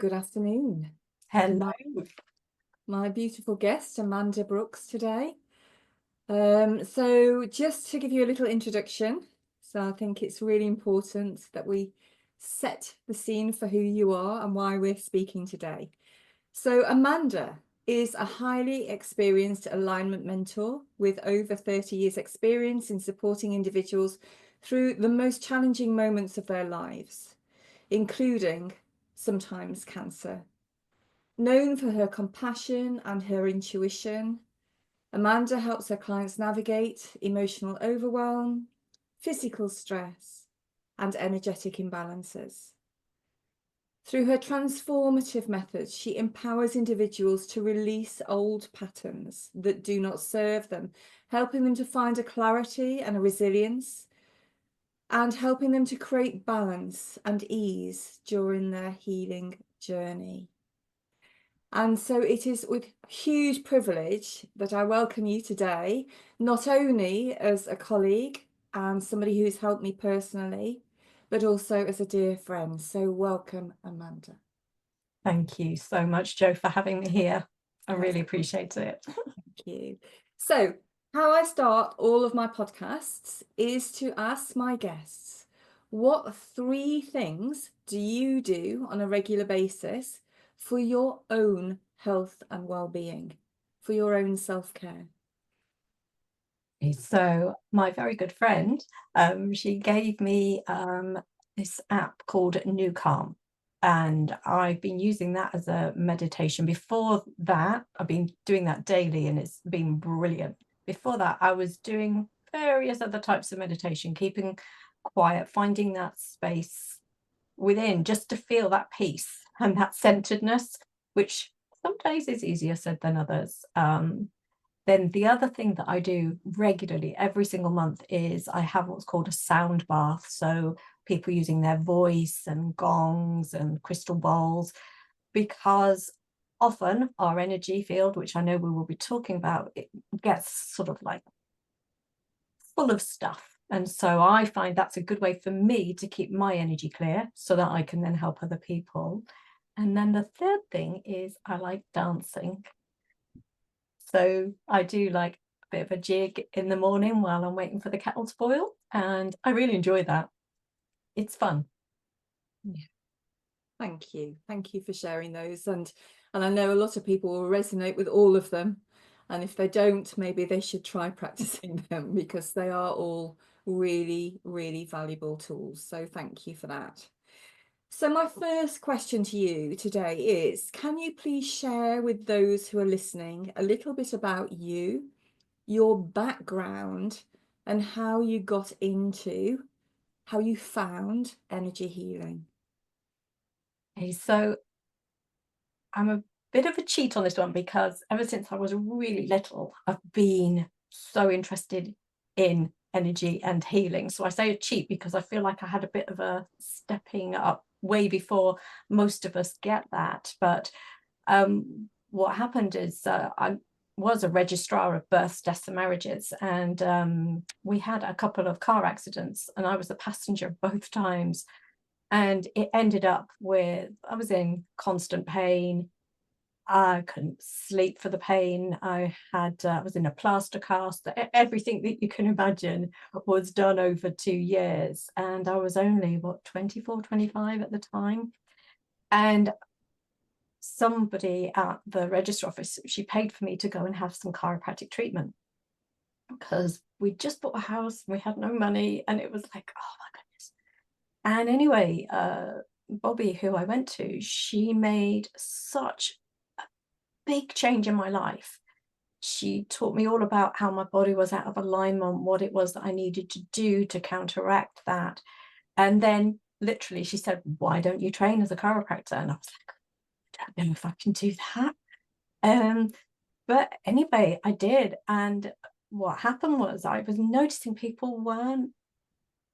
good afternoon. Hello. My beautiful guest, Amanda Brooks, today. So just to give you a little introduction, so I think it's really important that we set the scene for who you are and why we're speaking today. So Amanda is a highly experienced alignment mentor with over 30 years experience in supporting individuals through the most challenging moments of their lives, including sometimes cancer. Known for her compassion and her intuition, Amanda helps her clients navigate emotional overwhelm, physical stress, and energetic imbalances. Through her transformative methods, she empowers individuals to release old patterns that do not serve them, helping them to find a clarity and a resilience, and helping them to create balance and ease during their healing journey. And so it is with huge privilege that I welcome you today, not only as a colleague and somebody who's helped me personally, but also as a dear friend. So welcome, Amanda. Thank you so much, Jo, for having me here. I really appreciate it. Thank you. So how I start all of my podcasts is to ask my guests, what 3 things do you do on a regular basis for your own health and well-being, for your own self-care? So my very good friend, she gave me this app called New Calm, and I've been using that as a meditation. Before that, I've been doing that daily, and it's been brilliant. Before that, I was doing various other types of meditation, keeping quiet, finding that space within just to feel that peace and that centeredness, which some days is easier said than others. Then the other thing that I do regularly every single month is I have what's called a sound bath. So people using their voice and gongs and crystal bowls, because often our energy field, which I know we will be talking about, it gets sort of like full of stuff. And so I find that's a good way for me to keep my energy clear so that I can then help other people. And then the third thing is I like dancing. So I do like a bit of a jig in the morning while I'm waiting for the kettle to boil, and I really enjoy that. It's fun. Yeah. Thank you. Thank you for sharing those. And I know a lot of people will resonate with all of them. And if they don't, maybe they should try practicing them, because they are all really, really valuable tools. So thank you for that. So my first question to you today is, can you please share with those who are listening a little bit about you, your background, and how you got into, how you found energy healing? Okay, so I'm a bit of a cheat on this one because ever since I was really little, I've been so interested in energy and healing. So I say a cheat because I feel like I had a bit of a stepping up way before most of us get that. But what happened is I was a registrar of births, deaths and marriages, and we had a couple of car accidents, and I was the passenger both times. And it ended up with, I was in constant pain. I couldn't sleep for the pain. I was in a plaster cast. Everything that you can imagine was done over 2 years. And I was only, what, 24, 25 at the time. And somebody at the register office, she paid for me to go and have some chiropractic treatment because we just bought a house, we had no money, and it was like, oh my goodness. And anyway, Bobby, who I went to, she made such a big change in my life. She taught me all about how my body was out of alignment, what it was that I needed to do to counteract that. And then literally she said, why don't you train as a chiropractor? And I was like, I don't know if I can do that. But anyway, I did. And what happened was I was noticing people weren't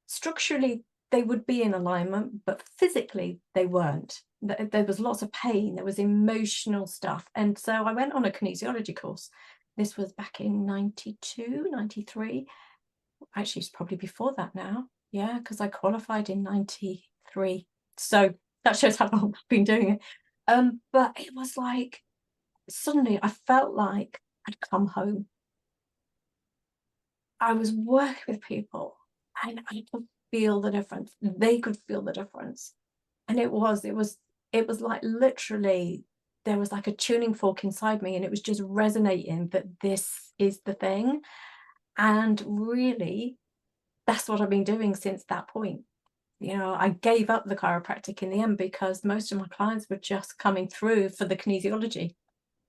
structurally, they would be in alignment, but physically they weren't. There was lots of pain, there was emotional stuff. And so I went on a kinesiology course. This was back in 92, 93. Actually, it's probably before that now. Yeah, because I qualified in 93. So that shows how long I've been doing it. But it was like suddenly I felt like I'd come home. I was working with people and I could feel the difference. They could feel the difference. And it was like literally there was like a tuning fork inside me and it was just resonating that this is the thing. And really, that's what I've been doing since that point. I gave up the chiropractic in the end because most of my clients were just coming through for the kinesiology,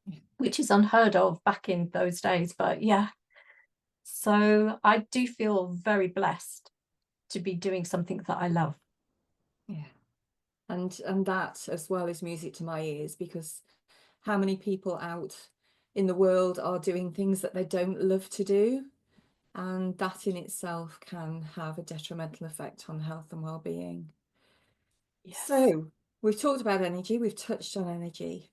Yeah. which is unheard of back in those days. But yeah, so I do feel very blessed to be doing something that I love. Yeah. And that as well is music to my ears, because how many people out in the world are doing things that they don't love to do? And that in itself can have a detrimental effect on health and well-being. Yes. So we've talked about energy, we've touched on energy.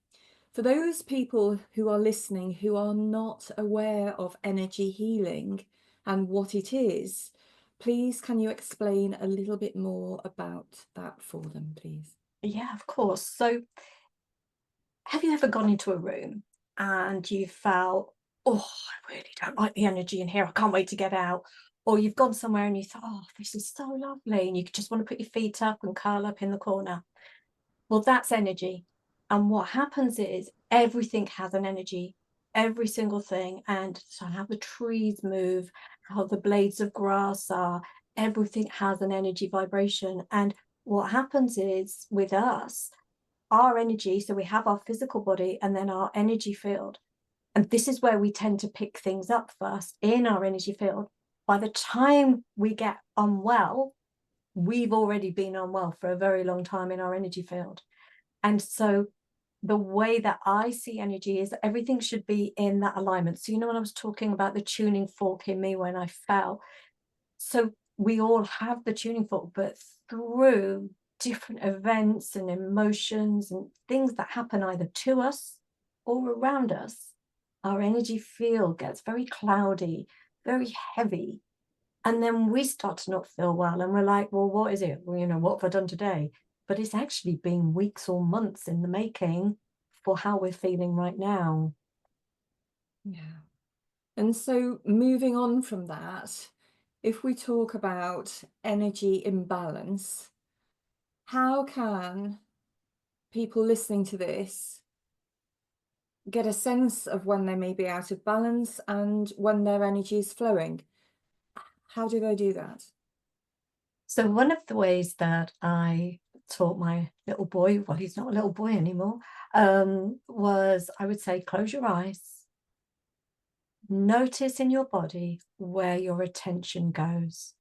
For those people who are listening who are not aware of energy healing and what it is, please can you explain a little bit more about that for them, please? Yeah, of course. So have you ever gone into a room and you felt, oh, I really don't like the energy in here. I can't wait to get out. Or you've gone somewhere and you thought, oh, this is so lovely. And you just want to put your feet up and curl up in the corner. Well, that's energy. And what happens is everything has an energy, every single thing. And so how the trees move, how the blades of grass are, everything has an energy vibration. And what happens is with us, our energy, so we have our physical body and then our energy field. And this is where we tend to pick things up first in our energy field. By the time we get unwell, we've already been unwell for a very long time in our energy field. And so the way that I see energy is that everything should be in that alignment. So, when I was talking about the tuning fork in me when I fell, so we all have the tuning fork, but through different events and emotions and things that happen either to us or around us, our energy field gets very cloudy, very heavy. And then we start to not feel well. And we're like, well, what is it? Well, what have I done today? But it's actually been weeks or months in the making for how we're feeling right now. Yeah. And so moving on from that, if we talk about energy imbalance, how can people listening to this get a sense of when they may be out of balance and when their energy is flowing? How do they do that? So one of the ways that I taught my little boy, well, he's not a little boy anymore, was I would say, close your eyes, notice in your body where your attention goes.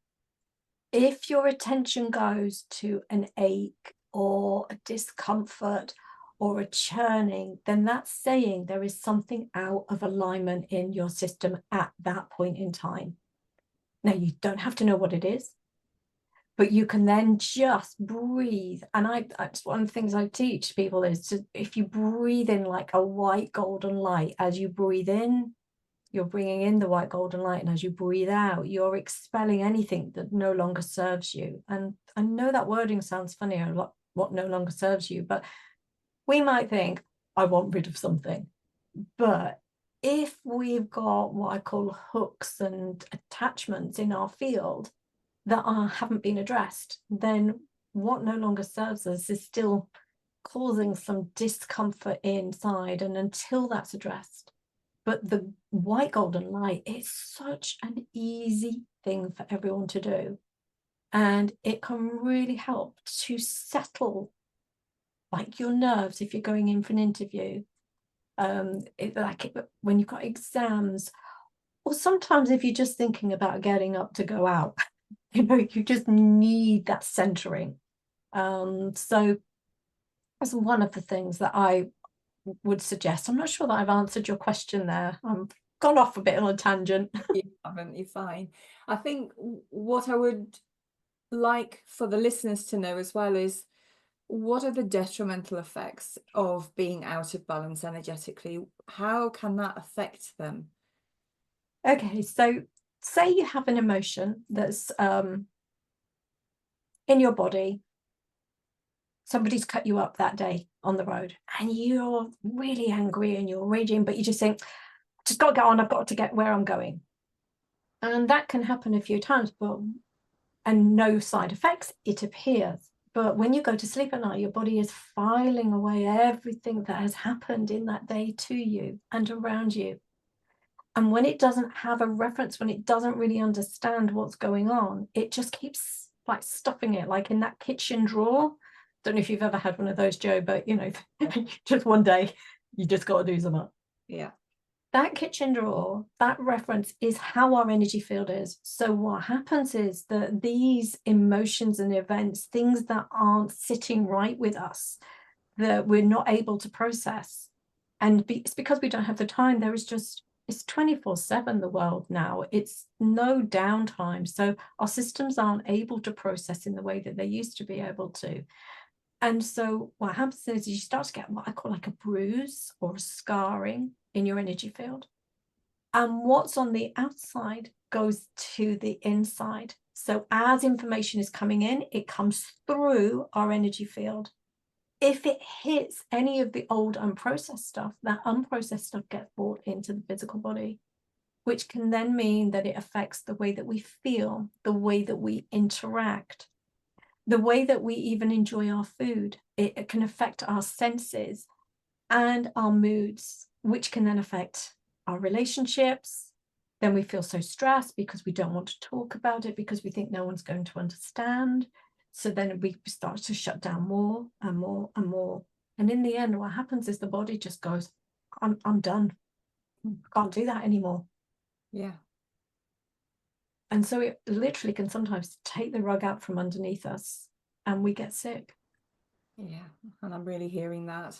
If your attention goes to an ache or a discomfort or a churning, then that's saying there is something out of alignment in your system at that point in time. Now, you don't have to know what it is, but you can then just breathe. And that's one of the things I teach people is if you breathe in like a white golden light, as you breathe in, you're bringing in the white golden light, and as you breathe out, you're expelling anything that no longer serves you. And I know that wording sounds funny, a lot, what no longer serves you, but we might think, I want rid of something. But if we've got what I call hooks and attachments in our field that haven't been addressed, then what no longer serves us is still causing some discomfort inside. And until that's addressed, but the white golden light is such an easy thing for everyone to do. And it can really help to settle like your nerves if you're going in for an interview. When you've got exams, or sometimes if you're just thinking about getting up to go out, you just need that centering. So that's one of the things that I would suggest. I'm not sure that I've answered your question there. I'm gone off a bit on a tangent. You haven't, you're fine. I think what I would like for the listeners to know as well is, what are the detrimental effects of being out of balance energetically? How can that affect them? Okay, so say you have an emotion that's in your body. Somebody's cut you up that day on the road and you're really angry and you're raging, but you just think, just got to get on, I've got to get where I'm going. And that can happen a few times, and no side effects, it appears. But when you go to sleep at night, your body is filing away everything that has happened in that day to you and around you. And when it doesn't have a reference, when it doesn't really understand what's going on, it just keeps like stuffing it, like in that kitchen drawer. Don't know if you've ever had one of those, Joe, but you know, just one day, you just got to do them up. Yeah. That kitchen drawer, that reference is how our energy field is. So what happens is that these emotions and events, things that aren't sitting right with us, that we're not able to process. And it's because we don't have the time. There is just, it's 24/7, the world now. It's no downtime. So our systems aren't able to process in the way that they used to be able to. And so what happens is you start to get what I call like a bruise or a scarring in your energy field. And what's on the outside goes to the inside. So as information is coming in, it comes through our energy field. If it hits any of the old unprocessed stuff, that unprocessed stuff gets brought into the physical body, which can then mean that it affects the way that we feel, the way that we interact, the way that we even enjoy our food. It can affect our senses and our moods, which can then affect our relationships. Then we feel so stressed because we don't want to talk about it because we think no one's going to understand. So then we start to shut down more and more and more. And in the end, what happens is the body just goes, I'm done. Can't do that anymore. Yeah. And so it literally can sometimes take the rug out from underneath us and we get sick. Yeah. And I'm really hearing that.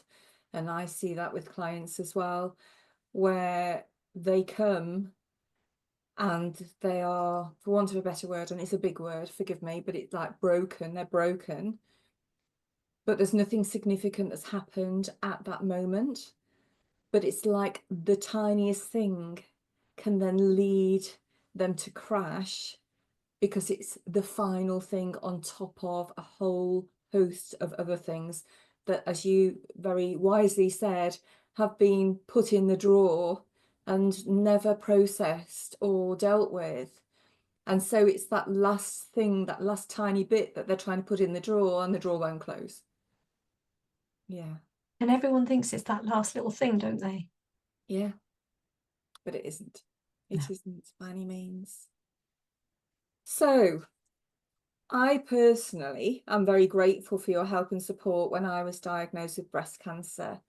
And I see that with clients as well, where they come and they are, for want of a better word, and it's a big word, forgive me, but it's like broken. They're broken. But there's nothing significant that's happened at that moment. But it's like the tiniest thing can then lead them to crash, because it's the final thing on top of a whole host of other things that, as you very wisely said, have been put in the drawer and never processed or dealt with. And so it's that last thing, that last tiny bit that they're trying to put in the drawer, and the drawer won't close. Yeah. And everyone thinks it's that last little thing, don't they? Yeah. But it isn't. It No. isn't by any means. So I personally am very grateful for your help and support when I was diagnosed with breast cancer.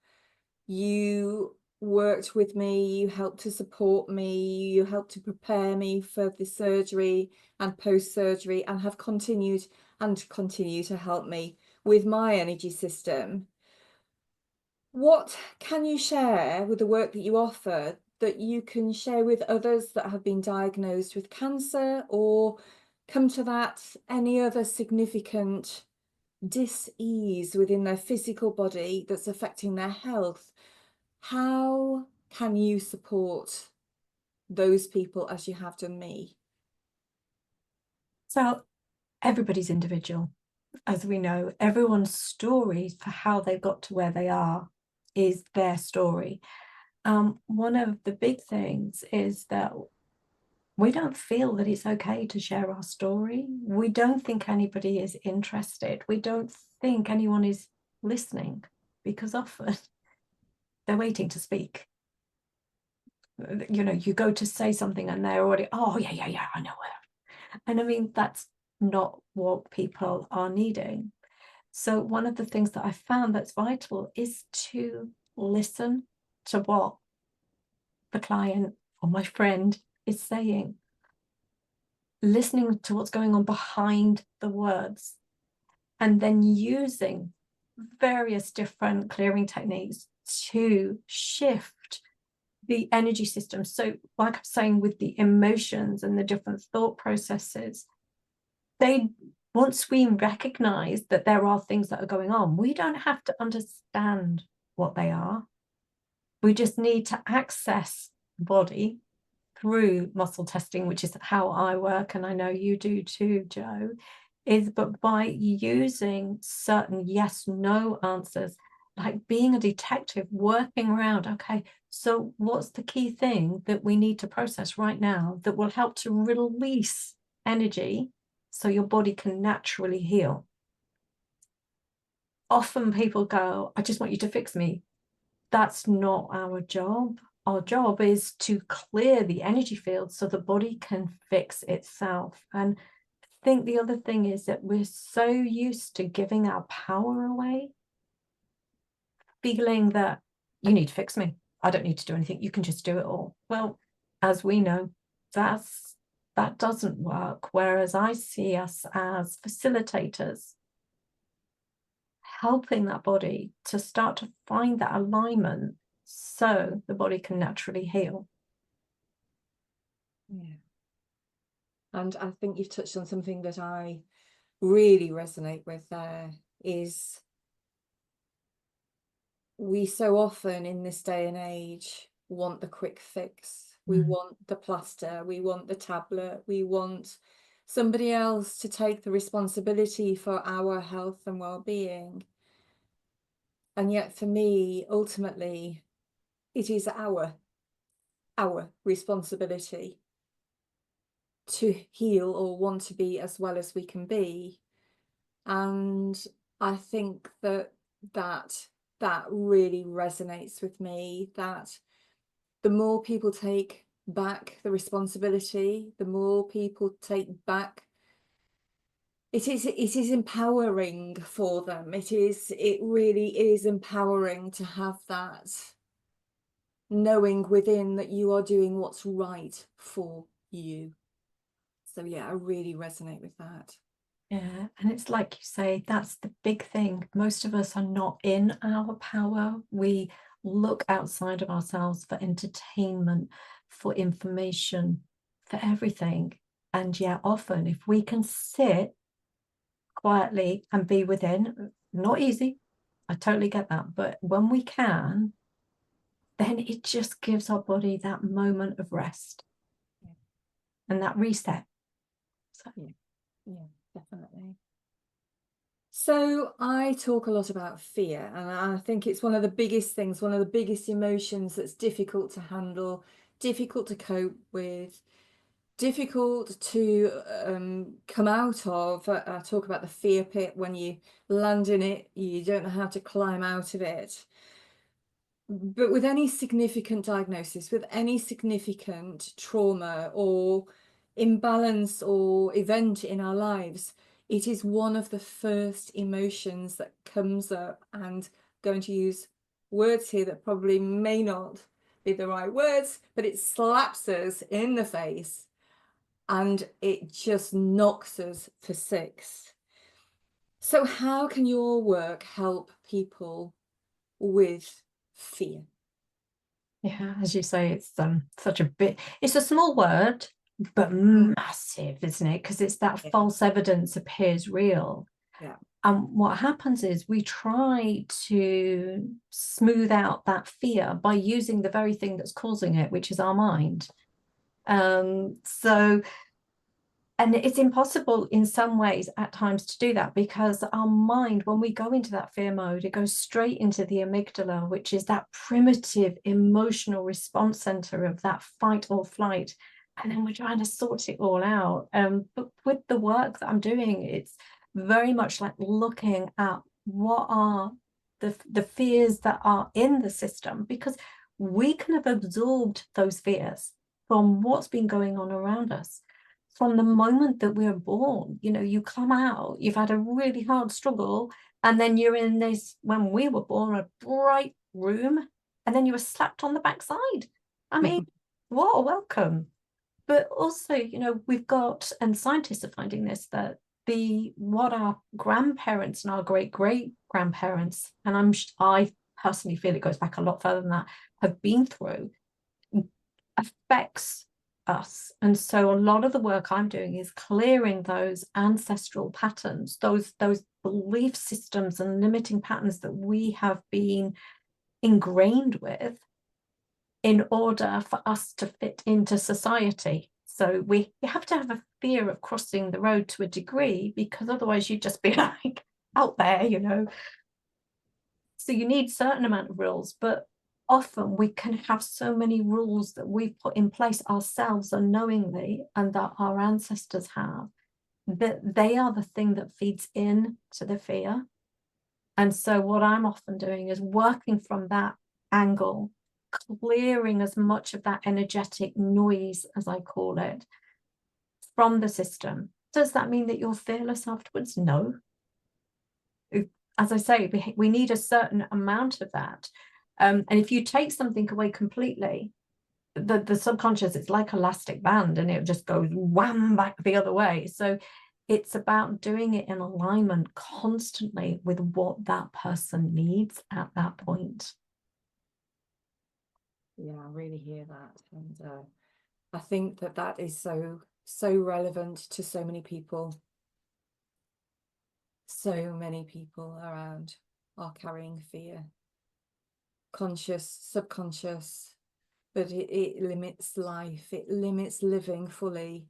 You worked with me, you helped to support me, you helped to prepare me for the surgery and post-surgery, and have continued and continue to help me with my energy system. What can you share with the work that you offer that you can share with others that have been diagnosed with cancer, or come to that, any other significant dis-ease within their physical body that's affecting their health? How can you support those people as you have done me? So everybody's individual. As we know, everyone's story for how they got to where they are is their story. One of the big things is that we don't feel that it's okay to share our story. We don't think anybody is interested. We don't think anyone is listening, because often they're waiting to speak. You know, you go to say something and they're already, oh, yeah, I know her. And I mean, that's not what people are needing. So one of the things that I found that's vital is to listen to what the client or my friend is saying, listening to what's going on behind the words, and then using various different clearing techniques to shift the energy system. So like I'm saying, with the emotions and the different thought processes, once we recognize that there are things that are going on, we don't have to understand what they are. We just need to access the body through muscle testing, which is how I work, and I know you do too, Joe, but by using certain yes, no answers like being a detective, working around, okay, so what's the key thing that we need to process right now that will help to release energy so your body can naturally heal? Often people go, I just want you to fix me. That's not our job. Our job is to clear the energy field so the body can fix itself. And I think the other thing is that we're so used to giving our power away, feeling that you need to fix me. I don't need to do anything. You can just do it all. Well, as we know, that doesn't work. Whereas I see us as facilitators, helping that body to start to find that alignment so the body can naturally heal. Yeah. And I think you've touched on something that I really resonate with there, is we so often in this day and age want the quick fix. We want the plaster, we want the tablet, we want somebody else to take the responsibility for our health and well-being. And yet for me, ultimately, it is our responsibility to heal or want to be as well as we can be. And I think that really resonates with me, that the more people take back the responsibility, the more people take back, it is empowering for them. It really is empowering to have that knowing within that you are doing what's right for you. So yeah, I really resonate with that. Yeah, and it's like you say, that's the big thing. Most of us are not in our power. We look outside of ourselves for entertainment, for information, for everything. And yeah, often if we can sit quietly and be within, not easy, I totally get that. But when we can, then it just gives our body that moment of rest and that reset. So Yeah, definitely. So I talk a lot about fear, and I think it's one of the biggest things, one of the biggest emotions that's difficult to handle, difficult to cope with, difficult to come out of. I talk about the fear pit. When you land in it, you don't know how to climb out of it. But with any significant diagnosis, with any significant trauma or imbalance or event in our lives, it is one of the first emotions that comes up. And I'm going to use words here that probably may not be the right words, but it slaps us in the face and it just knocks us for six. So how can your work help people with fear? yeah, as you say, it's such a bit, it's a small word, but massive, isn't it? Because it's that false evidence appears real. Yeah. And what happens is we try to smooth out that fear by using the very thing that's causing it, which is our mind. So and it's impossible in some ways at times to do that, because our mind, when we go into that fear mode, it goes straight into the amygdala, which is that primitive emotional response center of that fight or flight. And then we're trying to sort it all out. But with the work that I'm doing, it's very much like looking at what are the fears that are in the system, because we can have absorbed those fears from what's been going on around us from the moment that we're born. You know, you come out, you've had a really hard struggle, and then you're in this, when we were born, a bright room, and then you were slapped on the backside. I mean, what a welcome. But also, you know, we've got, and scientists are finding this, that what our grandparents and our great grandparents, and I personally feel it goes back a lot further than that, have been through, affects us. And so a lot of the work I'm doing is clearing those ancestral patterns, those belief systems and limiting patterns that we have been ingrained with in order for us to fit into society. So we have to have a fear of crossing the road to a degree, because otherwise you'd just be like out there, you know. So you need certain amount of rules, but often we can have so many rules that we've put in place ourselves unknowingly and that our ancestors have, that they are the thing that feeds in to the fear. And so what I'm often doing is working from that angle, clearing as much of that energetic noise, as I call it, from the system. Does that mean that you're fearless afterwards? No. As I say, we need a certain amount of that. And if you take something away completely, the subconscious, it's like elastic band, and it just goes wham back the other way. So it's about doing it in alignment constantly with what that person needs at that point. Yeah, I really hear that. And I think that that is so relevant to so many people. So many people around are carrying fear, conscious, subconscious, but it limits life, it limits living fully.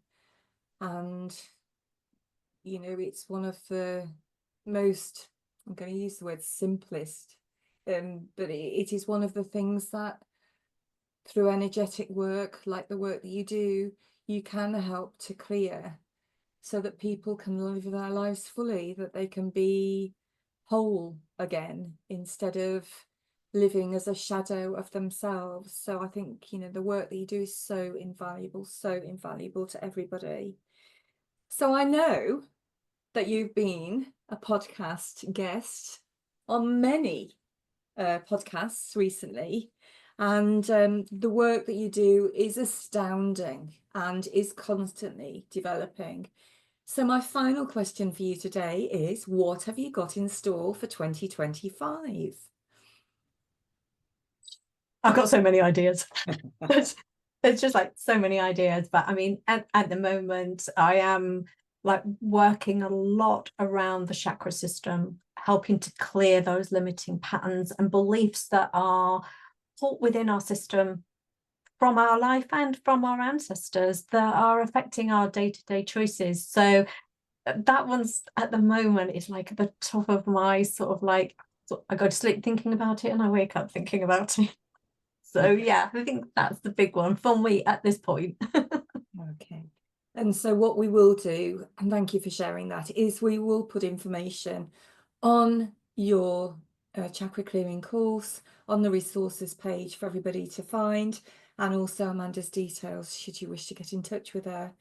And, you know, it's one of the most, I'm going to use the word simplest, but it is one of the things that through energetic work, like the work that you do, you can help to clear so that people can live their lives fully, that they can be whole again instead of living as a shadow of themselves. So I think, you know, the work that you do is so invaluable to everybody. So I know that you've been a podcast guest on many podcasts recently, and the work that you do is astounding and is constantly developing. So my final question for you today is, what have you got in store for 2025? I've got so many ideas. There's just like so many ideas, but I mean, at the moment, I am like working a lot around the chakra system, helping to clear those limiting patterns and beliefs that are taught within our system from our life and from our ancestors that are affecting our day-to-day choices. So that one's at the moment is like at the top of my sort of like, I go to sleep thinking about it and I wake up thinking about it. So yeah, I think that's the big one for me at this point. Okay. And so what we will do, and thank you for sharing that, is we will put information on your chakra clearing course on the resources page for everybody to find, and also Amanda's details should you wish to get in touch with her.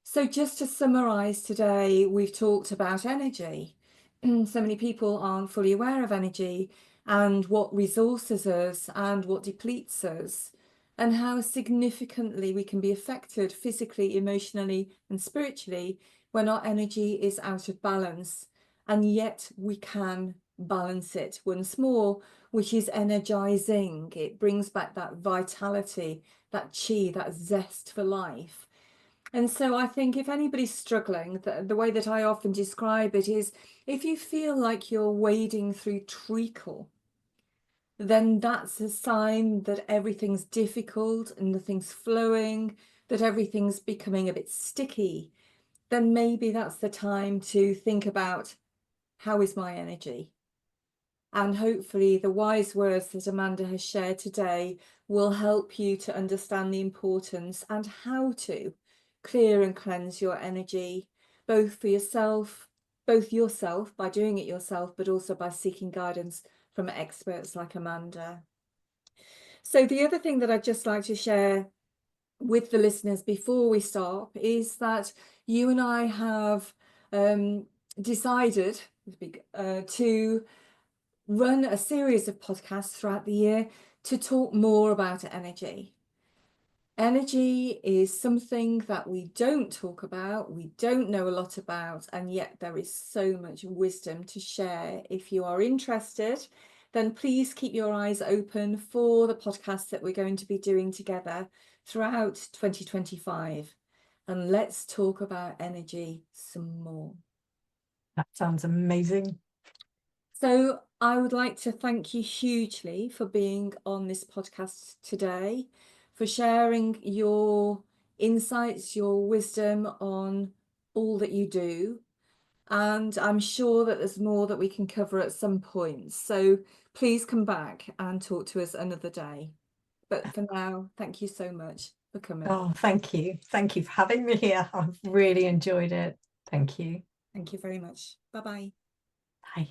So just to summarize today, we've talked about energy. So many people aren't fully aware of energy and what resources us and what depletes us, and how significantly we can be affected physically, emotionally, and spiritually when our energy is out of balance. And yet we can balance it once more, which is energizing. It brings back that vitality, that chi, that zest for life. And so I think if anybody's struggling, the way that I often describe it is, if you feel like you're wading through treacle, then that's a sign that everything's difficult and nothing's flowing, that everything's becoming a bit sticky. Then maybe that's the time to think about, how is my energy? And hopefully the wise words that Amanda has shared today will help you to understand the importance and how to clear and cleanse your energy, both for yourself, both yourself by doing it yourself, but also by seeking guidance from experts like Amanda. So the other thing that I'd just like to share with the listeners before we start is that you and I have decided to run a series of podcasts throughout the year to talk more about energy. Energy is something that we don't talk about, we don't know a lot about, and yet there is so much wisdom to share. If you are interested, then please keep your eyes open for the podcasts that we're going to be doing together throughout 2025. And let's talk about energy some more. That sounds amazing. So I would like to thank you hugely for being on this podcast today, for sharing your insights, your wisdom on all that you do. And I'm sure that there's more that we can cover at some point. So please come back and talk to us another day. But for now, thank you so much for coming. Oh, thank you. Thank you for having me here. I've really enjoyed it. Thank you. Thank you very much. Bye bye. Bye.